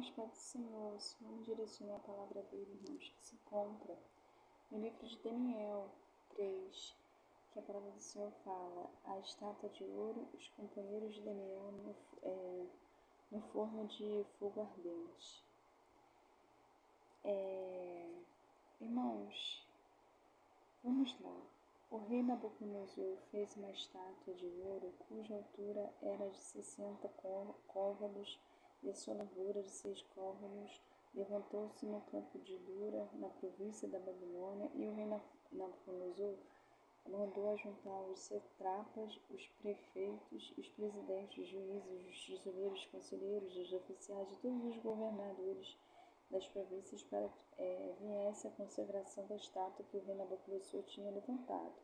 Irmãos, Pai do Senhor, o Senhor me direcione a palavra dele, irmãos, que se encontra no livro de Daniel 3, que a palavra do Senhor fala: a estátua de ouro, os companheiros de Daniel no forno de fogo ardente. Irmãos, vamos lá. O rei Nabucodonosor fez uma estátua de ouro cuja altura era de 60 côvados e a sua largura de 6 côvados. Levantou-se no campo de Dura, na província da Babilônia, e o rei Nabucodonosor mandou ajuntar os satrapas, os prefeitos, os presidentes, os juízes, os tesoureiros, os conselheiros, os oficiais e todos os governadores das províncias para que viesse a consagração da estátua que o rei Nabucodonosor tinha levantado.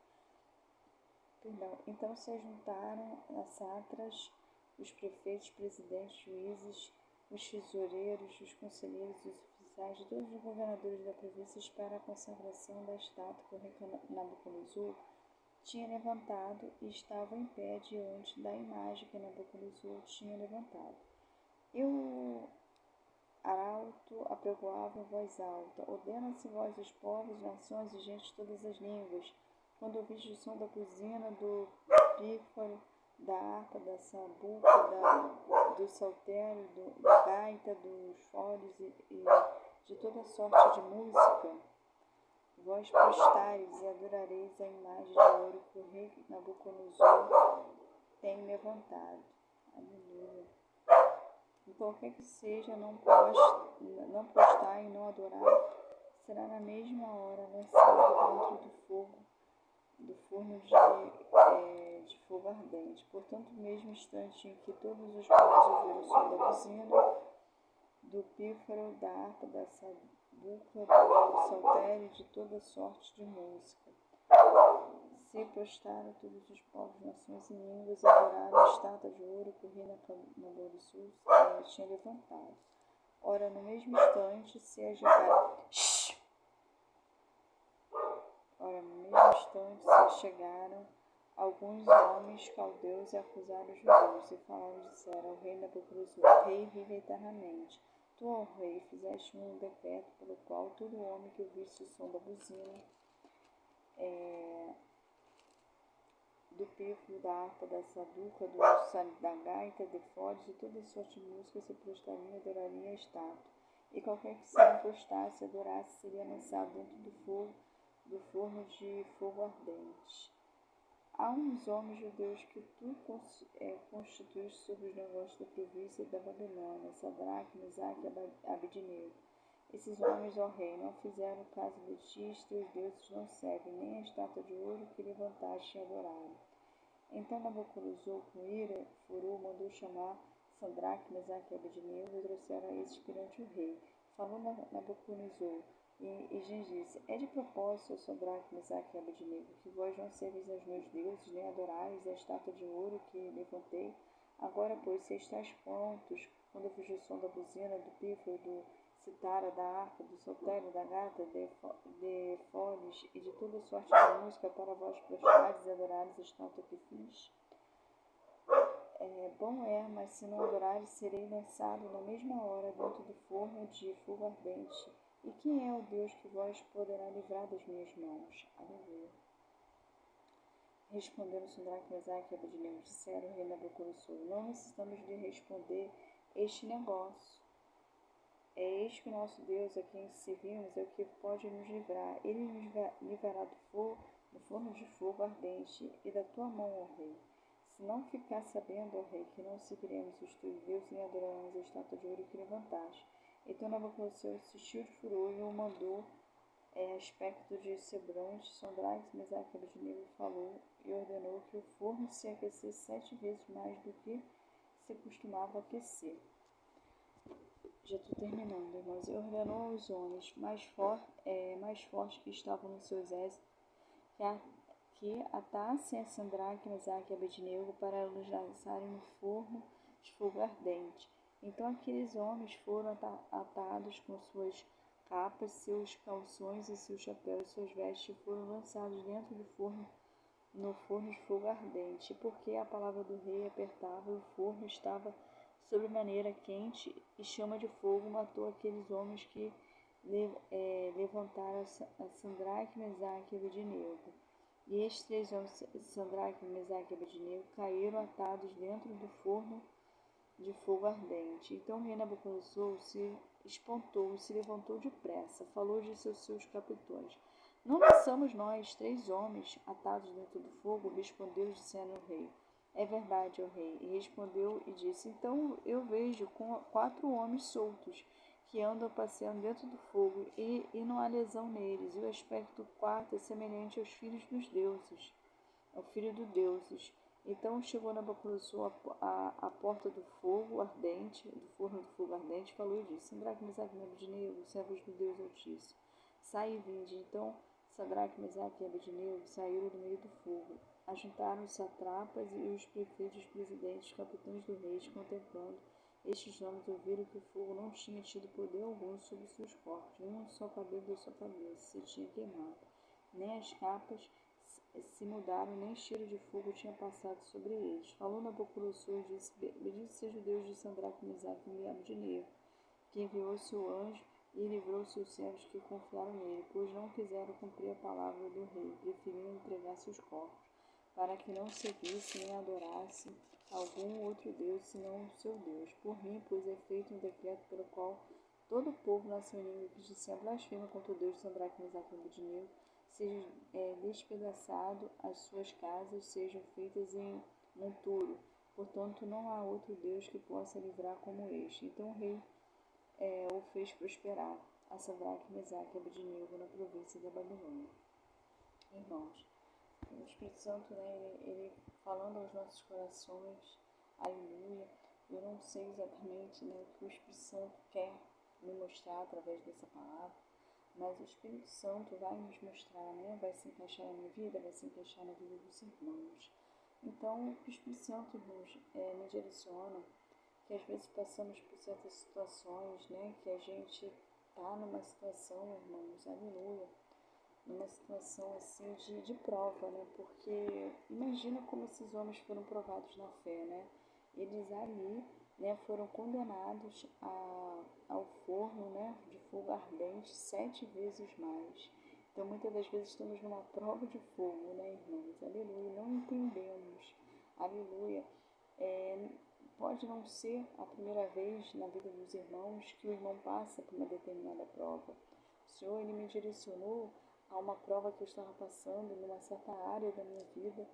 Então se ajuntaram as satras, os prefeitos, presidentes, juízes, os tesoureiros, os conselheiros, os oficiais e todos os governadores das províncias para a consagração da estátua que o rei Nabucodonosor tinha levantado e estavam em pé diante da imagem que Nabucodonosor tinha levantado. E o arauto apregoava em voz alta: ordena-se vós os povos, nações e gente de todas as línguas, quando ouvistes o som da buzina, do pífaro, da harpa, da sambuca, do saltério, da gaita, dos foles e de toda sorte de música, vós prostareis e adorareis a imagem de ouro que o rei Nabucodonosor tem levantado. Aleluia. E qualquer que seja, não prostrar e não adorar, será na mesma hora lançado dentro do forno de fogo ardente. Portanto, no mesmo instante em que todos os povos ouviram o som da buzina, do pífaro, da harpa, da sambuca, do saltério e de toda sorte de música, se prostraram todos os povos, nações e línguas e adoraram a estátua de ouro que o rei Nabucodonosor tinha levantado. Ora, no mesmo instante se chegaram alguns homens caldeus e acusaram os judeus, e falaram e disseram ao rei Nabucodonosor: o rei vive eternamente. Tu, ó rei, fizeste um decreto pelo qual todo homem que ouvisse o som da buzina, do pífaro, da harpa, da saduca, da gaita, de foles e toda sorte de música se prostraria e adoraria a estátua. E qualquer que se não prostrasse e adorasse seria lançado dentro do forno de fogo ardente. Há uns homens judeus que tu constituíste sobre os negócios da província da Babilônia, Sadraque, Mesaque e Abednego. Esses homens, ó rei, não fizeram caso de ti, teus deuses não servem, nem a estátua de ouro que levantaste e adoraram. Então Nabucodonosor, com ira, furor, mandou chamar Sadraque, Mesaque e Abednego e trouxeram a esses perante o rei. Falou Nabucodonosor e lhes disse: é de propósito, ó Sadraque, Mesaque e Abednego, que vós não serveis aos meus deuses, nem adorais a estátua de ouro que levantei. Agora, pois, se estáis prontos, quando ouvir o som da buzina, do pífaro, do citara, da harpa, do saltério, da gata, de foles e de toda sorte de música, para vós prostrares e adorares a estátua que fiz? Bom mas se não adorares, serei lançado na mesma hora dentro do forno de fogo ardente. E quem é o Deus que vós poderá livrar das minhas mãos? Aleluia. Responderam Sadraque, Mesaque e Abednego, disseram o rei Nabucodonosor: não necessitamos de responder este negócio. É eis que o nosso Deus, a quem servimos, é o que pode nos livrar. Ele nos livrará do forno de fogo ardente e da tua mão, ó rei. Se não ficar sabendo, ó rei, que não serviremos os teus deuses nem adoraremos a estátua de ouro que levantaste. Então Nabucodonosor se encheu de furor e o mandou aspecto de Sebronte, Sadraque, Mesaque e Abednego falou e ordenou que o forno se aquecesse 7 vezes mais do que se costumava aquecer. Já estou terminando, irmãos. E ordenou aos homens mais fortes que estavam no seu exército que atassem a Sadraque, Mesaque e Abednego para os lançarem no forno de fogo ardente. Então aqueles homens foram atados com suas capas, seus calções e seus chapéus, suas vestes foram lançados dentro do forno, no forno de fogo ardente. Porque a palavra do rei apertava e o forno estava sobremaneira quente, e chama de fogo matou aqueles homens que levantaram a Sadraque, Mesaque e Abednego. E estes 3 homens, Sadraque, Mesaque e Abednego, caíram atados dentro do forno de fogo ardente. Então o rei Nabucodonosor se espantou e se levantou depressa. Falou de seus capitões: Não somos nós 3 homens atados dentro do fogo? Respondeu, dizendo ao rei: É verdade, ó rei. E respondeu e disse: Então eu vejo 4 homens soltos que andam passeando dentro do fogo, e não há lesão neles. E o aspecto do quarto é semelhante aos filhos dos deuses, ao filho dos deuses. Então chegou Nabucodonosor à porta do fogo ardente, do forno do fogo ardente, falou e disse: Sadraque, Mesaque e Abednego, servos do Deus Altíssimo, sai e vinde. Então Sadraque, Mesaque e Abednego saíram do meio do fogo. Ajuntaram os satrapas e os prefeitos, os presidentes, os capitães do rei, contemplando estes homens, ouviram que o fogo não tinha tido poder algum sobre seus corpos, nem um só cabelo da sua cabeça se tinha queimado, nem as capas se mudaram, nem cheiro de fogo tinha passado sobre eles. Falou Nabucodonosor e disse: Bendito seja o Deus de Sadraque, Mesaque e Abednego, que enviou seu anjo e livrou seus servos que confiaram nele, pois não quiseram cumprir a palavra do rei, preferindo entregar seus corpos, para que não seguissem nem adorassem algum outro Deus senão o seu Deus. Por mim, pois é feito um decreto pelo qual todo o povo, nação inimiga que disser blasfema contra o Deus de Sadraque, Mesaque e Abednego, seja despedaçado, as suas casas sejam feitas em monturo. Portanto, não há outro Deus que possa livrar como este. Então o rei o fez prosperar a Sadraque, Mesaque e Abednego na província da Babilônia. Irmãos, o Espírito Santo, né, ele falando aos nossos corações, aleluia. Eu não sei exatamente, né, o que o Espírito Santo quer me mostrar através dessa palavra, mas o Espírito Santo vai nos mostrar, né, vai se encaixar na minha vida, vai se encaixar na vida dos irmãos. Então, o Espírito Santo me direciona, que às vezes passamos por certas situações, né, que a gente está numa situação, irmãos, aleluia, numa situação assim de prova, né? Porque imagina como esses homens foram provados na fé, né? Eles ali, né, foram condenados ao forno, né, de fogo ardente 7 vezes mais. Então muitas das vezes estamos numa prova de fogo, né, irmãos? Aleluia, não entendemos, aleluia. Pode não ser a primeira vez na vida dos irmãos que o irmão passa por uma determinada prova. O Senhor, Ele me direcionou a uma prova que eu estava passando numa certa área da minha vida,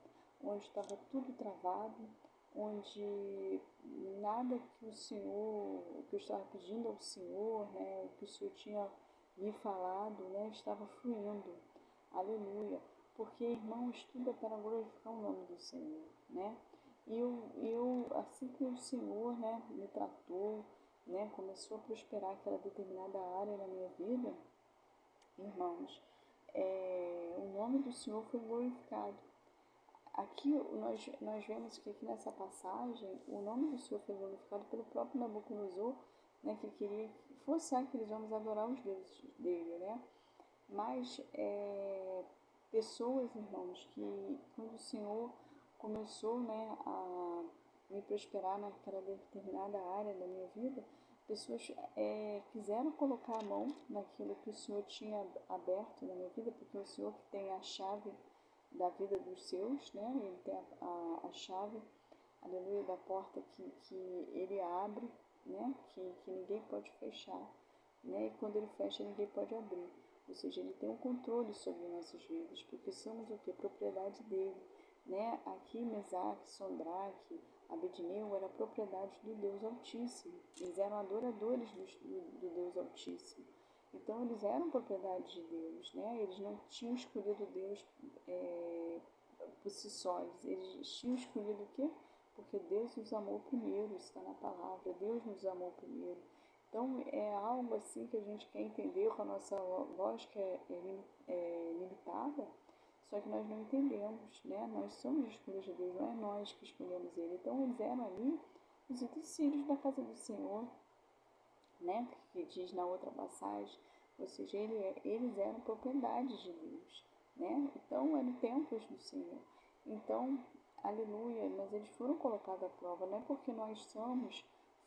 onde estava tudo travado, onde nada que o Senhor, que eu estava pedindo ao Senhor, né, o que o Senhor tinha me falado, né, estava fluindo. Aleluia. Porque, irmãos, tudo é para glorificar o nome do Senhor, né? E eu assim que o Senhor, né, me tratou, né, começou a prosperar aquela determinada área na minha vida, irmãos, o nome do Senhor foi glorificado. Aqui nós vemos que aqui nessa passagem o nome do Senhor foi glorificado pelo próprio Nabucodonosor, né, que queria forçar aqueles homens a adorar os deuses dele, né? Mas pessoas, irmãos, que quando o Senhor começou, né, a me prosperar naquela determinada área da minha vida, pessoas quiseram colocar a mão naquilo que o Senhor tinha aberto na minha vida, porque o Senhor que tem a chave da vida dos seus, né? Ele tem a chave, aleluia, da porta que ele abre, né? Que ninguém pode fechar, né? E quando ele fecha, ninguém pode abrir. Ou seja, ele tem um controle sobre nossas vidas, porque somos o que? Propriedade dele, né? Aqui, Mesaque, Sadraque, Abednego era propriedade do Deus Altíssimo. Eles eram adoradores do Deus Altíssimo. Então, eles eram propriedade de Deus, né? Eles não tinham escolhido Deus por si sós. Eles tinham escolhido o quê? Porque Deus nos amou primeiro, isso está na palavra. Deus nos amou primeiro. Então, é algo assim que a gente quer entender com a nossa lógica limitada, só que nós não entendemos, né? Nós somos escolhas de Deus, não é nós que escolhemos Ele. Então, eles eram ali os utensílios da casa do Senhor, né? Que diz na outra passagem, ou seja, eles eram propriedades de Deus, né? Então, eram templos do Senhor. Então, aleluia, mas eles foram colocados à prova, não é porque nós somos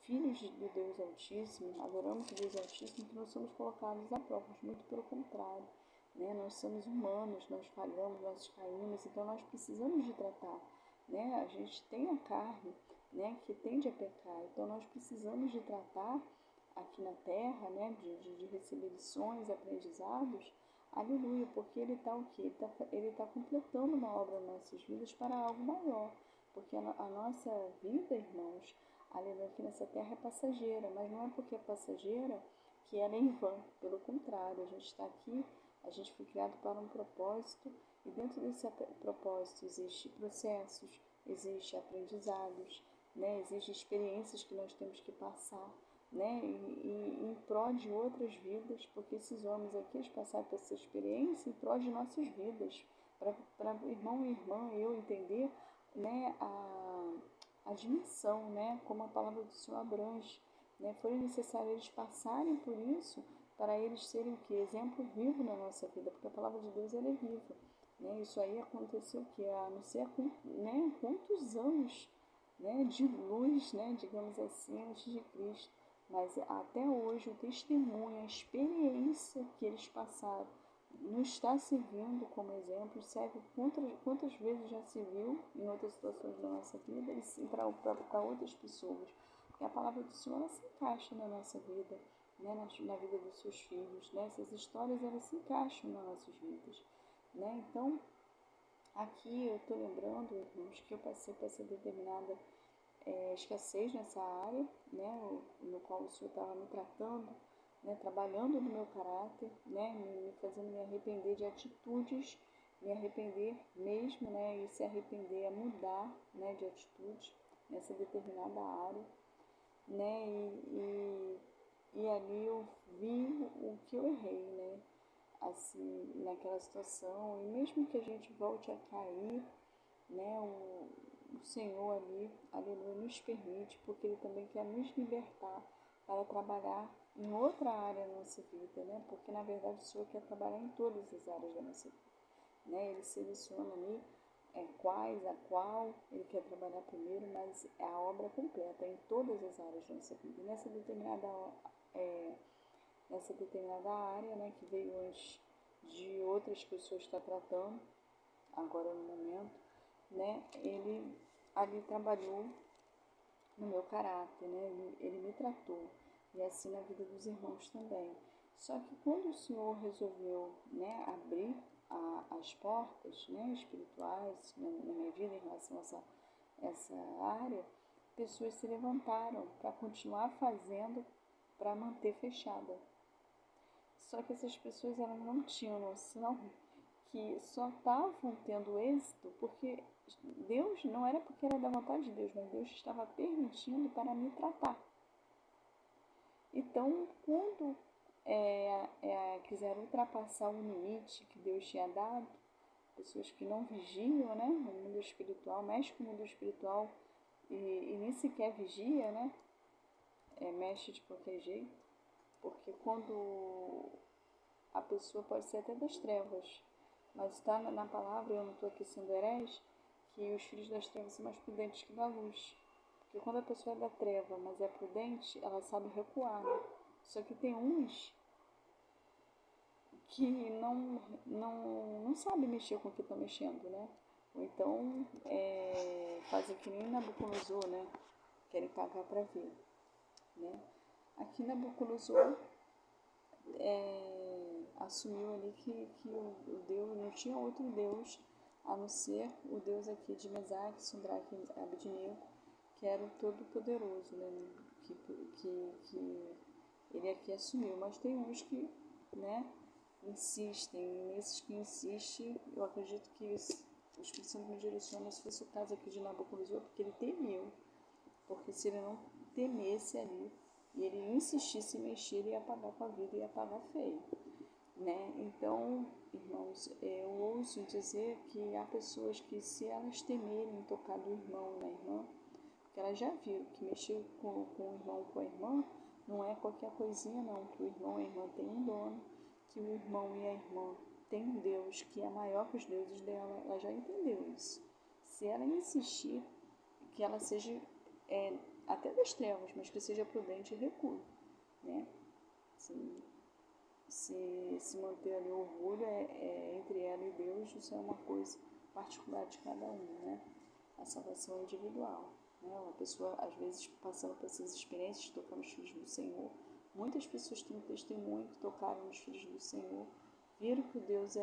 filhos do Deus Altíssimo, adoramos o Deus Altíssimo, que nós somos colocados à prova, muito pelo contrário, né? Nós somos humanos, nós falhamos, nós caímos, então nós precisamos de tratar, né? A gente tem a carne, né, que tende a pecar, então nós precisamos de tratar aqui na terra, né, de receber lições, aprendizados, aleluia, porque ele está o quê? Ele tá completando uma obra nas nossas vidas para algo maior, porque a nossa vida, irmãos, aleluia, aqui nessa terra é passageira, mas não é porque é passageira que ela é em vão, pelo contrário, a gente está aqui, a gente foi criado para um propósito, e dentro desse propósito existem processos, existem aprendizados, né? Existem experiências que nós temos que passar, né? E em prol de outras vidas, porque esses homens aqui, eles passaram por essa experiência em prol de nossas vidas, para irmão e irmã, eu entender, né, a dimensão, né, como a palavra do Senhor abrange, né? Foi necessário eles passarem por isso para eles serem o que? Exemplo vivo na nossa vida, porque a palavra de Deus ela é viva, né? Isso aí aconteceu o que? A não sei né, quantos anos, né, de luz, né, digamos assim, antes de Cristo. Mas até hoje o testemunho, a experiência que eles passaram, nos está servindo como exemplo, serve quantas vezes já se viu em outras situações da nossa vida e para outras pessoas. Porque a palavra do Senhor ela se encaixa na nossa vida, né, na vida dos seus filhos. Né? Essas histórias elas se encaixam nas nossas vidas. Né? Então, aqui eu estou lembrando, irmãos, que eu passei por essa determinada escassez nessa área, né, no qual o Senhor estava me tratando, né, trabalhando no meu caráter, né, me fazendo me arrepender de atitudes, me arrepender mesmo, né, e se arrepender é mudar, né, de atitude nessa determinada área, né, e ali eu vi o que eu errei, né, assim, naquela situação, e mesmo que a gente volte a cair, né, o Senhor ali, aleluia, nos permite, porque Ele também quer nos libertar para trabalhar em outra área da nossa vida, né? Porque na verdade o Senhor quer trabalhar em todas as áreas da nossa vida, né? Ele seleciona ali a qual Ele quer trabalhar primeiro, mas é a obra completa em todas as áreas da nossa vida. E nessa determinada área, né, que veio antes de outras que o Senhor está tratando, agora no momento, né, Ele ali trabalhou no meu caráter, né? Ele me tratou, e assim na vida dos irmãos também. Só que quando o Senhor resolveu, né, abrir as portas, né, espirituais na minha vida em relação a essa área, pessoas se levantaram para continuar fazendo, para manter fechada. Só que essas pessoas elas não tinham noção que só estavam tendo êxito porque Deus, não era porque era da vontade de Deus, mas Deus estava permitindo para me tratar. Então, quando quiseram ultrapassar o limite que Deus tinha dado, pessoas que não vigiam, né, no mundo espiritual, mexe com o mundo espiritual e nem sequer vigia, né, mexe de qualquer jeito, porque quando a pessoa pode ser até das trevas, mas está na palavra, eu não estou aqui sendo herege, que os filhos das trevas são mais prudentes que da luz. Porque quando a pessoa é da treva, mas é prudente, ela sabe recuar, né? Só que tem uns que não sabe mexer com o que estão mexendo, né? Ou então fazem que nem Nabucodonosor, né? Querem pagar para ver, né? Aqui Nabucodonosor assumiu ali que o Deus, não tinha outro Deus a não ser o Deus aqui de Mesaque, Sindraque e Abednego, que era o Todo-Poderoso, né? Que ele aqui assumiu. Mas tem uns que, né, insistem, e nesses que insistem, eu acredito que o Espírito Santo me direciona, se fosse o caso aqui de Nabucodonosor, porque ele temeu, porque se ele não temesse ali, e ele insistisse em mexer, ele ia pagar com a vida, ia pagar feio, né? Então, irmãos, eu ouso dizer que há pessoas que, se elas temerem tocar do irmão na irmã, porque elas já viram que mexer com o irmão, com a irmã, não é qualquer coisinha não, que o irmão e a irmã têm um dono, que o irmão e a irmã têm um Deus que é maior que os deuses dela, ela já entendeu isso. Se ela insistir que ela seja até das trevas, mas que seja prudente e recue, né? Se manter ali o orgulho entre ela e Deus, isso é uma coisa particular de cada um, né? A salvação é individual, né? Uma pessoa, às vezes, passando por essas experiências, tocando os filhos do Senhor, muitas pessoas têm um testemunho que tocaram nos filhos do Senhor, viram que o Deus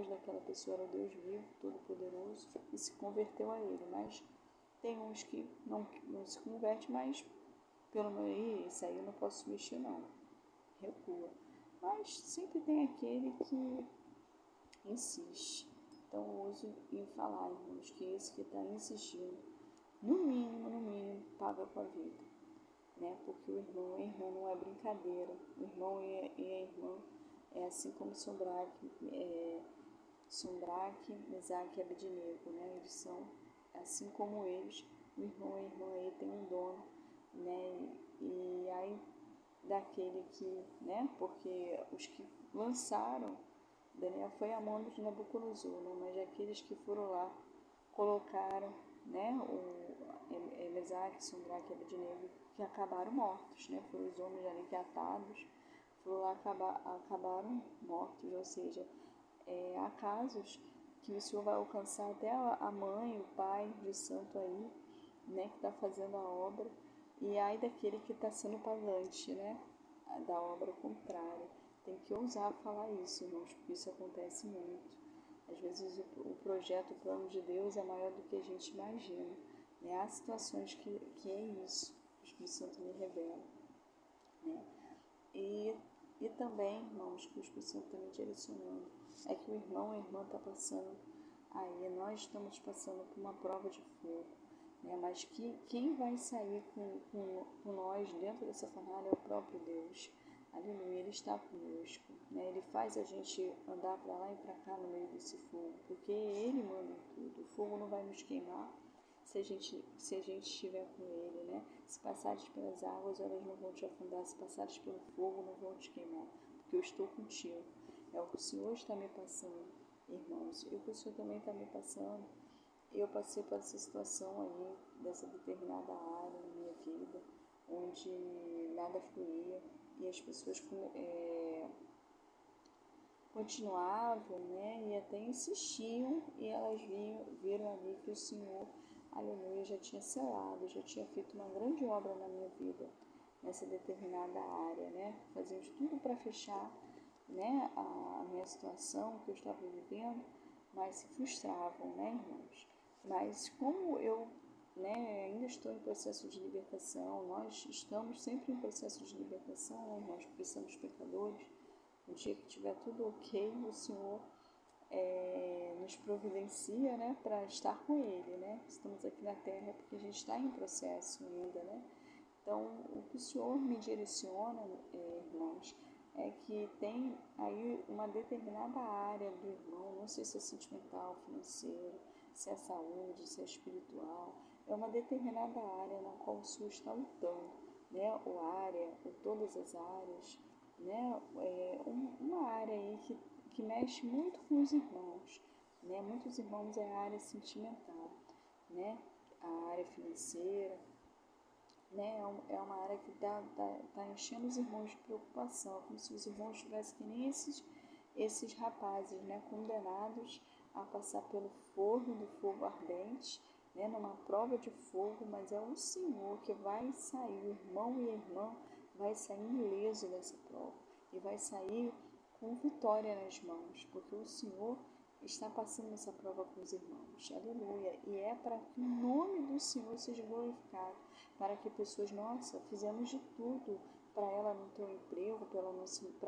daquela pessoa era o Deus vivo, todo-poderoso, e se converteu a Ele. Mas tem uns que não se convertem, mas pelo meio, isso aí eu não posso mexer não, recua. Mas sempre tem aquele que insiste. Então uso em falar, irmãos, que esse que está insistindo, no mínimo, paga com a vida. Né? Porque o irmão e a irmã não é brincadeira. O irmão e a irmã é assim como Sondraque, Mesaque e Abednego, né? Eles são assim como eles. O irmão e a irmã aí tem um dono, né? E aí daquele que, né? Porque os que lançaram Daniel foi a mão de Nabucodonosor, né? Mas aqueles que foram lá colocaram, né? O Mesaque, Sondraque e Abednego, que acabaram mortos, né? Foram os homens ali que atados foram lá acabaram mortos, ou seja, há casos que o Senhor vai alcançar até a mãe, o pai de santo aí, né? Que está fazendo a obra, e ai daquele que está sendo pagante, né? Da obra contrária. Tem que ousar falar isso, irmãos, porque isso acontece muito. Às vezes o projeto, o plano de Deus é maior do que a gente imagina. Né? Há situações que é isso, o Espírito Santo me revela. Né? E também, irmãos, que o Espírito Santo está me direcionando, é que o irmão ou a irmã está passando aí, nós estamos passando por uma prova de fogo. Né? Mas quem vai sair com nós dentro dessa fornalha é o próprio Deus. Aleluia, Ele está conosco, né? Ele faz a gente andar para lá e para cá no meio desse fogo, porque Ele manda em tudo. O fogo não vai nos queimar se a gente estiver com Ele, né? Se passares pelas águas, elas não vão te afundar. Se passares pelo fogo, não vão te queimar, porque eu estou contigo. É o que o Senhor está me passando, irmãos. E o que o Senhor também está me passando. Eu passei por essa situação aí, dessa determinada área na minha vida, onde nada fluía e as pessoas continuavam, né, e até insistiam, e elas viram ali que o Senhor, aleluia, já tinha selado, já tinha feito uma grande obra na minha vida, nessa determinada área, né, fazia de tudo para fechar, né, a minha situação que eu estava vivendo, mas se frustravam, né, irmãos? Mas como eu, né, ainda estou em processo de libertação, nós estamos sempre em processo de libertação, né, irmãos, porque somos pecadores. No dia que tiver tudo ok, o Senhor nos providencia, né, para estar com Ele, né? Estamos aqui na Terra porque a gente está em processo ainda, né? Então, o que o Senhor me direciona, irmãos, é que tem aí uma determinada área do irmão, não sei se é sentimental, financeiro, se é saúde, se é espiritual, é uma determinada área na qual o Senhor está lutando, né? Ou área, ou todas as áreas, né? Uma área aí que mexe muito com os irmãos, né? Muitos irmãos é a área sentimental, né? A área financeira, né? É uma área que tá enchendo os irmãos de preocupação, como se os irmãos tivessem que nem esses rapazes, né? Condenados a passar pelo forno do fogo ardente, né? Numa prova de fogo, mas é o Senhor que vai sair, o irmão e a irmã vai sair ileso dessa prova e vai sair com vitória nas mãos, porque o Senhor está passando essa prova com os irmãos, aleluia, e é para que o nome do Senhor seja glorificado, para que pessoas, nossa, fizemos de tudo para ela não ter um emprego, para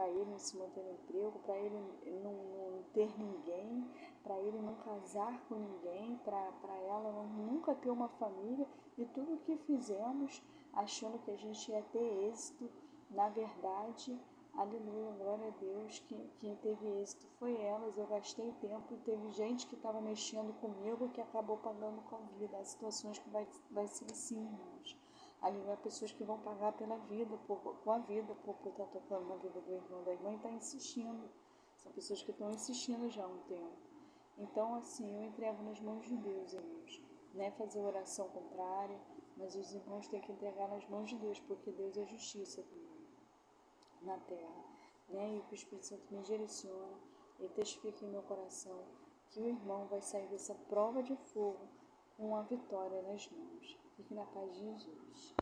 ele não se manter no emprego, para ele não ter ninguém, para ele não casar com ninguém, para ela nunca ter uma família, e tudo o que fizemos achando que a gente ia ter êxito, na verdade, aleluia, glória a Deus, quem teve êxito foi elas. Eu gastei tempo e teve gente que estava mexendo comigo que acabou pagando com a vida. Há situações que vai ser assim, irmãos. Há pessoas que vão pagar pela vida, com a vida, por estar tocando na vida do irmão, da irmã e está insistindo. São pessoas que estão insistindo já há um tempo. Então, assim, eu entrego nas mãos de Deus, irmãos. Né? Fazer oração contrária, Mas os irmãos têm que entregar nas mãos de Deus, porque Deus é justiça na terra, né? E o que o Espírito Santo me direciona e testifica em meu coração que o irmão vai sair dessa prova de fogo com a vitória nas mãos. Fique na paz de Jesus.